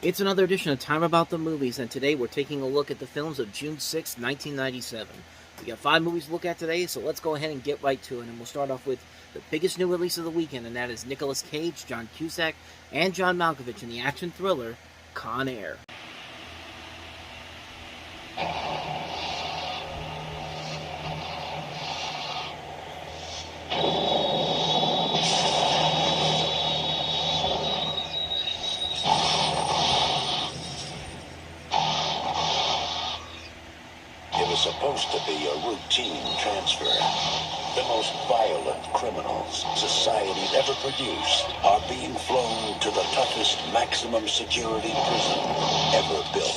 It's another edition of Time About the Movies, and today we're taking a look at the films of June 6, 1997. We got 5 movies to look at today, so let's go ahead and get right to it, and we'll start off with the biggest new release of the weekend, and that is Nicolas Cage, John Cusack, and John Malkovich in the action thriller Con Air. Supposed to be a routine transfer. The most violent criminals society's ever produced are being flown to the toughest maximum security prison ever built.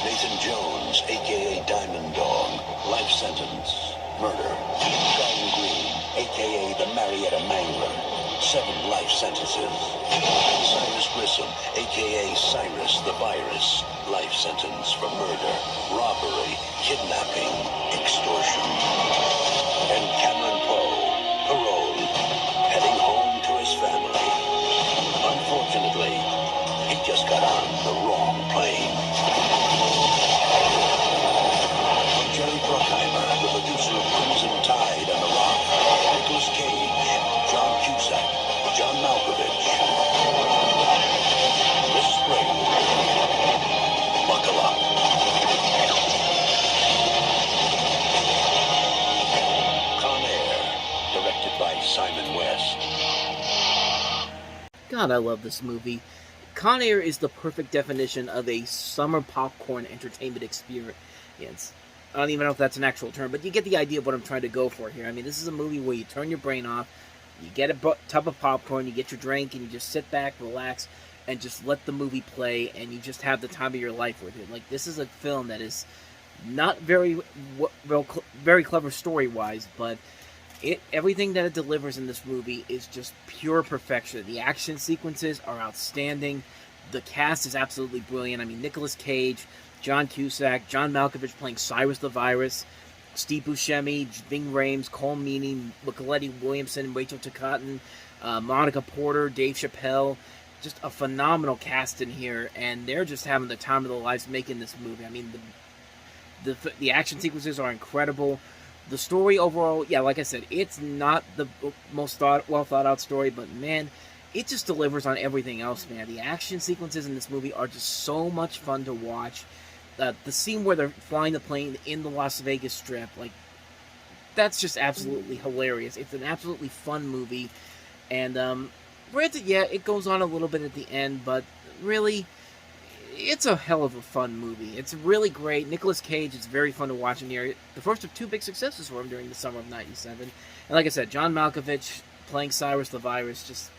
Nathan Jones, aka Diamond Dog, life sentence, murder. Brian Green, aka the Marietta Mangler, 7 life sentences. Cyrus Grissom, aka Cyrus the Virus, life sentence for murder, robbery, kidnapping, extortion. And Cameron Poe, paroled, heading home to his family. Unfortunately, he just got on the wrong plane. From Jerry Bruckheimer, the producer of Crimson Tide and The Rock, Nicolas Cage, John Cusack, John Malkovich. This spring, buckle up. Con Air, directed by Simon West. God, I love this movie. Con Air is the perfect definition of a summer popcorn entertainment experience. I don't even know if that's an actual term, but you get the idea of what I'm trying to go for here. I mean, this is a movie where you turn your brain off, you get a tub of popcorn, you get your drink, and you just sit back, relax, and just let the movie play, and you just have the time of your life with it. Like, this is a film that is not very clever story-wise, but everything that it delivers in this movie is just pure perfection. The action sequences are outstanding. The cast is absolutely brilliant. I mean, Nicolas Cage, John Cusack, John Malkovich playing Cyrus the Virus, Steve Buscemi, Ving Rhames, Cole Meany, Nicolette Williamson, Rachel Ticotin, Monica Porter, Dave Chappelle. Just a phenomenal cast in here, and they're just having the time of their lives making this movie. I mean, the action sequences are incredible. The story overall, yeah, like I said, it's not the most well thought out story, but man, it just delivers on everything else, man. The action sequences in this movie are just so much fun to watch. The scene where they're flying the plane in the Las Vegas Strip, like, that's just absolutely hilarious. It's an absolutely fun movie, and granted, yeah, it goes on a little bit at the end, but really, it's a hell of a fun movie. It's really great. Nicolas Cage is very fun to watch in here. The first of 2 big successes for him during the summer of '97. And like I said, John Malkovich playing Cyrus the Virus, just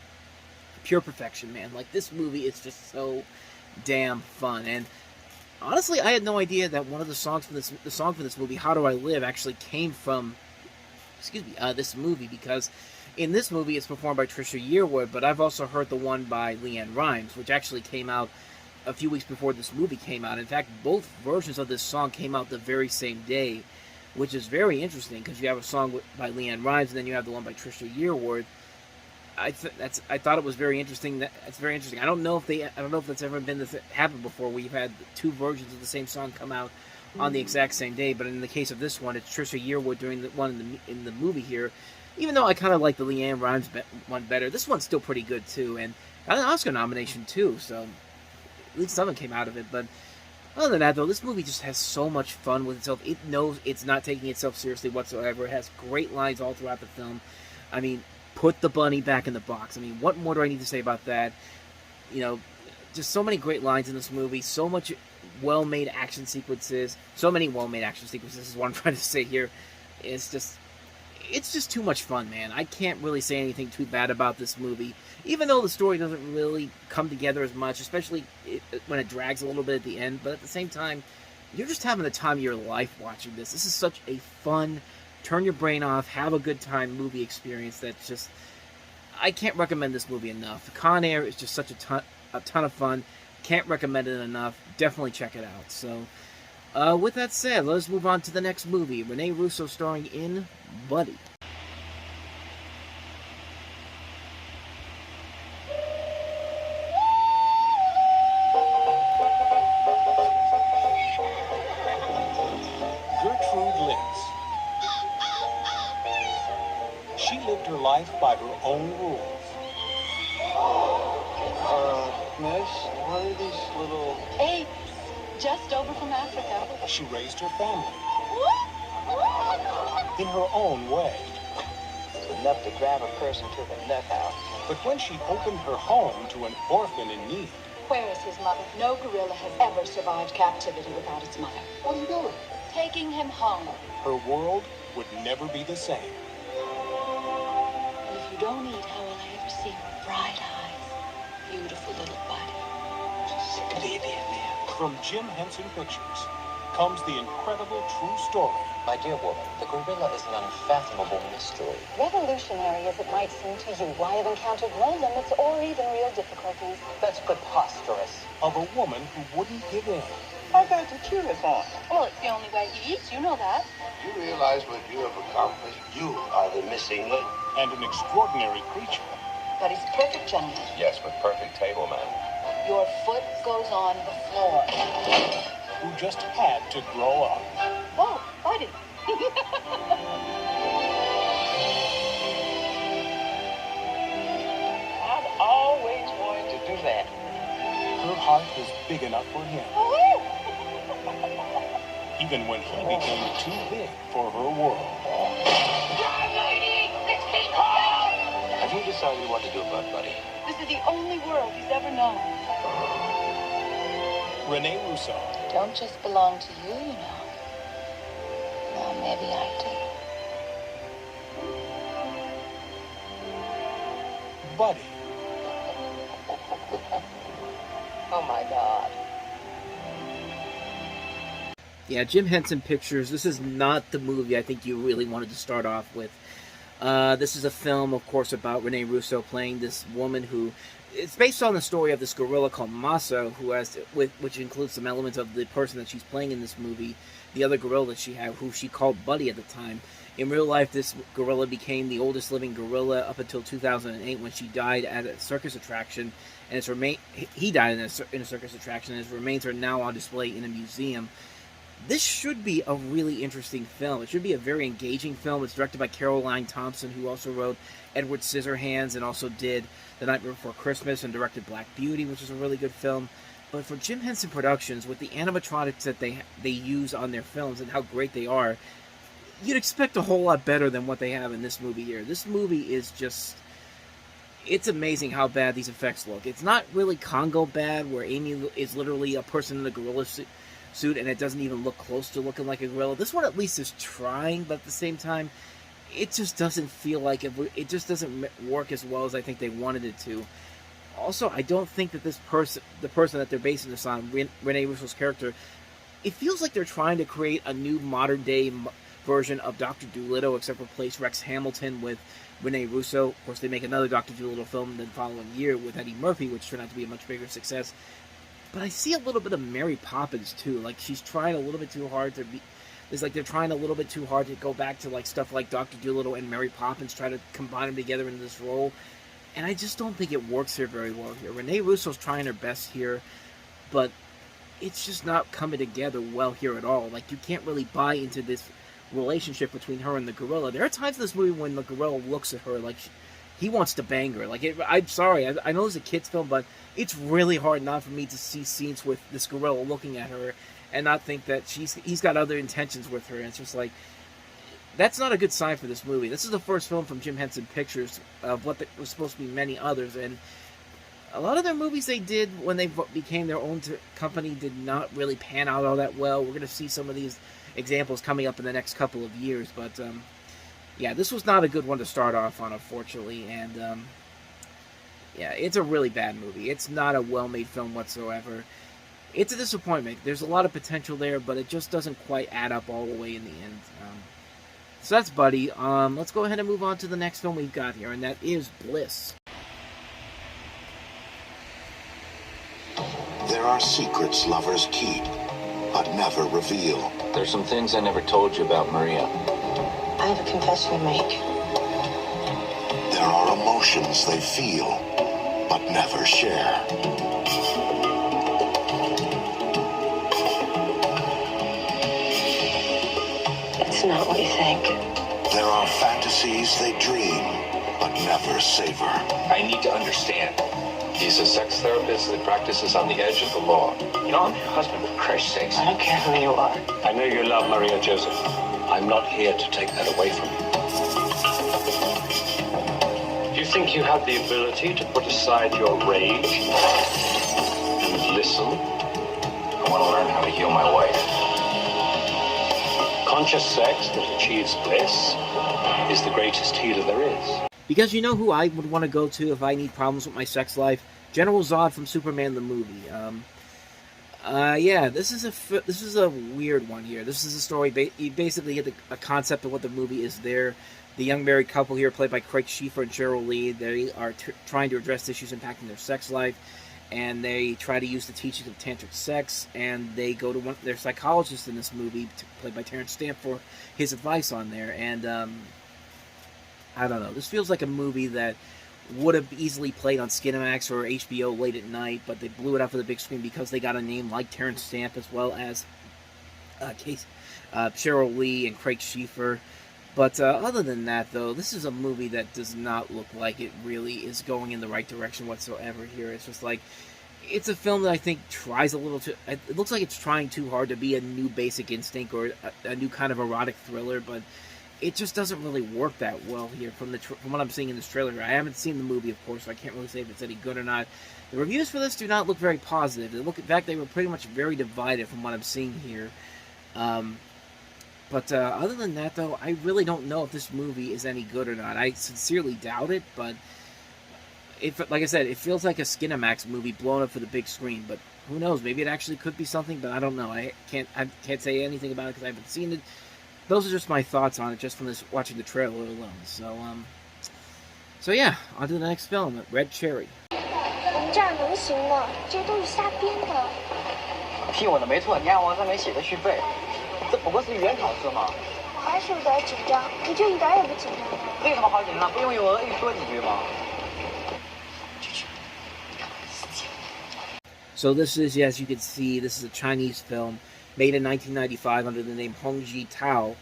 pure perfection, man. Like, this movie is just so damn fun. And honestly, I had no idea that one of the song for this movie, How Do I Live, actually came from, this movie, because in this movie it's performed by Trisha Yearwood, but I've also heard the one by LeAnn Rimes, which actually came out a few weeks before this movie came out. In fact, both versions of this song came out the very same day, which is very interesting, because you have a song by LeAnn Rimes, and then you have the one by Trisha Yearwood. I thought it was very interesting. That's very interesting. I don't know if that's ever been happened before, where you've had 2 versions of the same song come out on the exact same day. But in the case of this one, it's Trisha Yearwood doing the one in the movie here. Even though I kind of like the LeAnn Rimes one better, this one's still pretty good too, and got an Oscar nomination too. So at least something came out of it. But other than that, though, this movie just has so much fun with itself. It knows it's not taking itself seriously whatsoever. It has great lines all throughout the film. I mean, put the bunny back in the box. I mean, what more do I need to say about that? You know, just so many great lines in this movie. So much well-made action sequences. So many well-made action sequences is what I'm trying to say here. It's just too much fun, man. I can't really say anything too bad about this movie, even though the story doesn't really come together as much, especially when it drags a little bit at the end. But at the same time, you're just having the time of your life watching this. This is such a fun, turn your brain off, have a good time movie experience that's just, I can't recommend this movie enough. Con Air is just such a ton of fun. Can't recommend it enough. Definitely check it out. So, with that said, let's move on to the next movie. Rene Russo starring in Buddy. life by her own rules. Miss, what are these little... Apes, just over from Africa. She raised her family in her own way. It's enough to grab a person to the nut house. But when she opened her home to an orphan in need, Where is his mother? No gorilla has ever survived captivity without its mother. What are you doing? Taking him home. her world would never be the same. And if you don't eat, how will I ever see your bright eyes? Beautiful little body. From Jim Henson Pictures comes the incredible true story. My dear woman, the gorilla is an unfathomable mystery. Revolutionary as it might seem to you, I have encountered no limits or even real difficulties. That's preposterous. Of a woman who wouldn't give in. I got to cheer this on. Well, it's the only way he eats, you know that. You realize what you have accomplished? You are the missing link. And an extraordinary creature. But he's a perfect gentleman. Yes, but perfect table manner. Your foot goes on the floor. Who just had to grow up. Whoa, buddy. I've always wanted to do that. Her heart was big enough for him. Even when he became too big for her world. Have you decided what to do about Buddy? This is the only world he's ever known. Rene Russo. Don't just belong to you, you know. Well, maybe I do. Buddy. Oh my God. Yeah, Jim Henson Pictures. This is not the movie I think you really wanted to start off with. This is a film, of course, about Rene Russo playing this woman who... It's based on the story of this gorilla called Maso, which includes some elements of the person that she's playing in this movie, the other gorilla that she had, who she called Buddy at the time. In real life, this gorilla became the oldest living gorilla up until 2008 when she died at a circus attraction, and he died in a circus attraction, and his remains are now on display in a museum. This should be a really interesting film. It should be a very engaging film. It's directed by Caroline Thompson, who also wrote Edward Scissorhands and also did The Night Before Christmas and directed Black Beauty, which is a really good film. But for Jim Henson Productions, with the animatronics that they use on their films and how great they are, you'd expect a whole lot better than what they have in this movie here. This movie is just... It's amazing how bad these effects look. It's not really Congo bad, where Amy is literally a person in a gorilla suit and it doesn't even look close to looking like a gorilla. This one at least is trying, but at the same time, it just doesn't feel like it just doesn't work as well as I think they wanted it to. Also, I don't think that the person that they're basing this on, Rene Russo's character, it feels like they're trying to create a new modern day version of Dr. Dolittle, except replace Rex Hamilton with Rene Russo. Of course, they make another Dr. Dolittle film the following year with Eddie Murphy, which turned out to be a much bigger success. But I see a little bit of Mary Poppins too. Like she's trying a little bit too hard to be. It's like they're trying a little bit too hard to go back to like stuff like Dr. Dolittle and Mary Poppins, try to combine them together into this role. And I just don't think it works here very well here. Rene Russo's trying her best here, but it's just not coming together well here at all. Like you can't really buy into this relationship between her and the gorilla. There are times in this movie when the gorilla looks at her like he wants to bang her. Like I'm sorry, I know it's a kid's film, but it's really hard not for me to see scenes with this gorilla looking at her and not think that he's got other intentions with her. And it's just like, that's not a good sign for this movie. This is the first film from Jim Henson Pictures of what was supposed to be many others, and a lot of their movies they did when they became their own company did not really pan out all that well. We're going to see some of these examples coming up in the next couple of years, but yeah, this was not a good one to start off on, unfortunately, and yeah, it's a really bad movie. It's not a well-made film whatsoever. It's a disappointment. There's a lot of potential there, but it just doesn't quite add up all the way in the end. So that's Buddy. Let's go ahead and move on to the next film we've got here, and that is Bliss. There are secrets lovers keep, but never reveal. There's some things I never told you about Maria. I have a confession to make. There are emotions they feel, but never share. It's not what you think. There are fantasies they dream, but never savor. I need to understand. He's a sex therapist that practices on the edge of the law. You know, I'm your husband, for Christ's sakes. I don't care who you are. I know you love Maria Joseph. I'm not here to take that away from you. Do you think you have the ability to put aside your rage and listen? I want to learn how to heal my wife. Conscious sex that achieves bliss is the greatest healer there is. Because you know who I would want to go to if I need problems with my sex life? General Zod from Superman the movie. Yeah, this is a weird one here. This is a story. You basically get a concept of what the movie is there. The young married couple here, played by Craig Schieffer and Cheryl Lee, they are trying to address issues impacting their sex life, and they try to use the teachings of tantric sex, and they go to their psychologist in this movie, played by Terrence Stamp, for his advice on there. And I don't know. This feels like a movie that would have easily played on Skinamax or HBO late at night, but they blew it out for the big screen because they got a name like Terrence Stamp, as well as Cheryl Lee and Craig Schieffer. But other than that, though, this is a movie that does not look like it really is going in the right direction whatsoever here. It's just like, it's a film that I think tries a little too... It looks like it's trying too hard to be a new Basic Instinct or a new kind of erotic thriller, but it just doesn't really work that well here from what I'm seeing in this trailer. I haven't seen the movie, of course, so I can't really say if it's any good or not. The reviews for this do not look very positive. In fact, they were pretty much very divided from what I'm seeing here. But other than that, though, I really don't know if this movie is any good or not. I sincerely doubt it, but like I said, it feels like a Skinamax movie blown up for the big screen. But who knows? Maybe it actually could be something, but I don't know. I can't say anything about it because I haven't seen it. Those are just my thoughts on it, just from watching the trailer alone. So yeah, on to the next film, Red Cherry. 我们这样能行吗？这些都是瞎编的。听我的没错，你按王上面写的去背，这不过是语言考试嘛。还是有点紧张，你就一点也不紧张吗？没什么好紧张，不用我额语说几句吗？ So this is, as you can see, this is a Chinese film made in 1995 under the name Hong Ji Tao,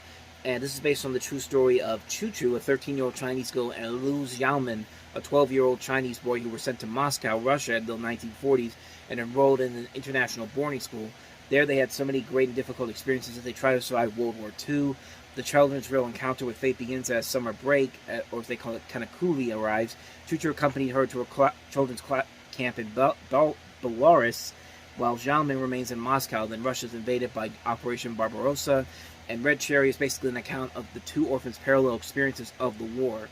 and this is based on the true story of Chu Chu, a 13-year-old Chinese girl, and Liu Xiaomin, a 12-year-old Chinese boy who were sent to Moscow, Russia in the 1940s and enrolled in an international boarding school. There they had so many great and difficult experiences that they tried to survive World War II. The children's real encounter with fate begins as summer break, or as they call it, Kanakuli, arrives. Chu Chu accompanied her to a children's camp in Belarus, while Xiaomin remains in Moscow. Then Russia is invaded by Operation Barbarossa, and Red Cherry is basically an account of the two orphans' parallel experiences of the war.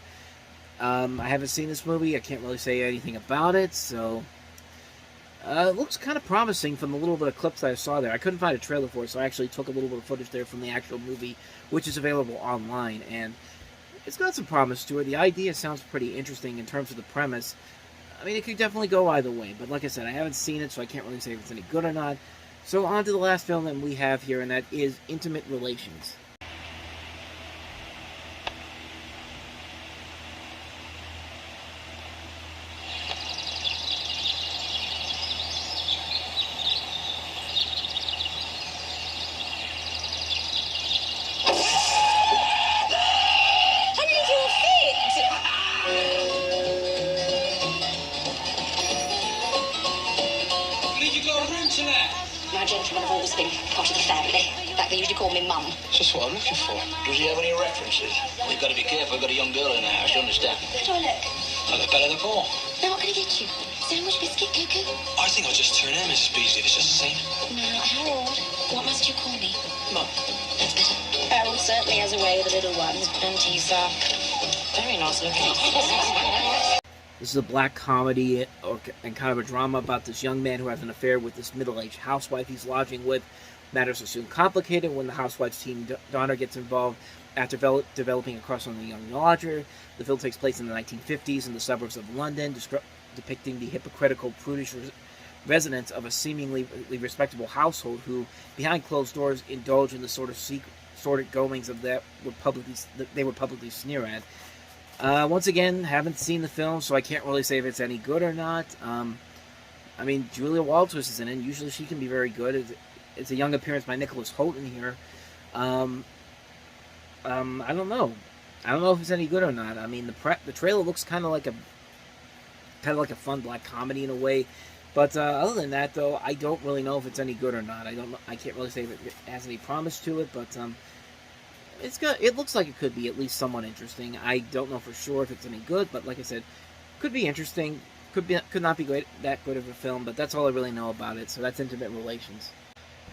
I haven't seen this movie. I can't really say anything about it, so it looks kind of promising from the little bit of clips that I saw there. I couldn't find a trailer for it, so I actually took a little bit of footage there from the actual movie, which is available online, and it's got some promise to it. The idea sounds pretty interesting in terms of the premise. I mean, it could definitely go either way, but like I said, I haven't seen it, so I can't really say if it's any good or not. So on to the last film that we have here, and that is Intimate Relations. My gentlemen have always been part of the family. In fact, they usually call me Mum. Just what I'm looking for. Does he have any references? We've got to be careful. We've got a young girl in the house, you understand? How do I look? I look better than Paul. Now, what can I get you? Sandwich, biscuit, cocoa? I think I'll just turn in, Mrs. Beasley, if it's just the same. No, Harold. What must you call me? Mum. That's better. Harold certainly has a way with the little ones, and he's very nice looking. This is a black comedy and kind of a drama about this young man who has an affair with this middle-aged housewife he's lodging with. Matters are soon complicated when the housewife's teen daughter gets involved after developing a crush on the young lodger. The film takes place in the 1950s in the suburbs of London, depicting the hypocritical, prudish residents of a seemingly respectable household who, behind closed doors, indulge in the sordid goings of that they would publicly sneer at. Once again, haven't seen the film, so I can't really say if it's any good or not. I mean, Julia Walters is in it. Usually she can be very good. It's a young appearance by Nicholas Hoult in here. I don't know. I don't know if it's any good or not. I mean, the trailer looks kind of like a fun black comedy in a way. But other than that, though, I don't really know if it's any good or not. I can't really say if it has any promise to it, but it's good. It looks like it could be at least somewhat interesting. I don't know for sure if it's any good, but like I said, could be interesting. Could not be that good of a film, but that's all I really know about it. So that's Intimate Relations.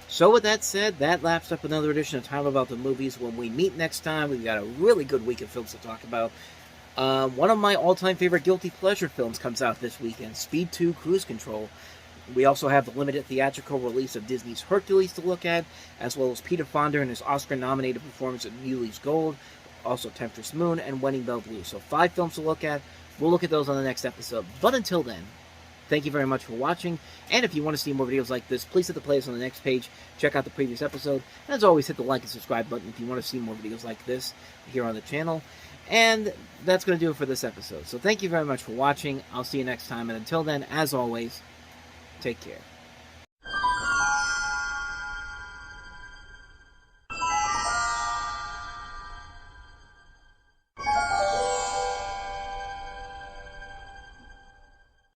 So with that said, that laps up another edition of Time About the Movies. When we meet next time, we've got a really good week of films to talk about. One of my all-time favorite guilty pleasure films comes out this weekend, Speed 2 Cruise Control. We also have the limited theatrical release of Disney's Hercules to look at, as well as Peter Fonda and his Oscar-nominated performance of Muley's Gold, also Temptress Moon, and Wedding Bell Blues. So 5 films to look at. We'll look at those on the next episode. But until then, thank you very much for watching, and if you want to see more videos like this, please hit the playlist on the next page, check out the previous episode, and as always, hit the like and subscribe button if you want to see more videos like this here on the channel. And that's going to do it for this episode. So thank you very much for watching. I'll see you next time, and until then, as always, take care.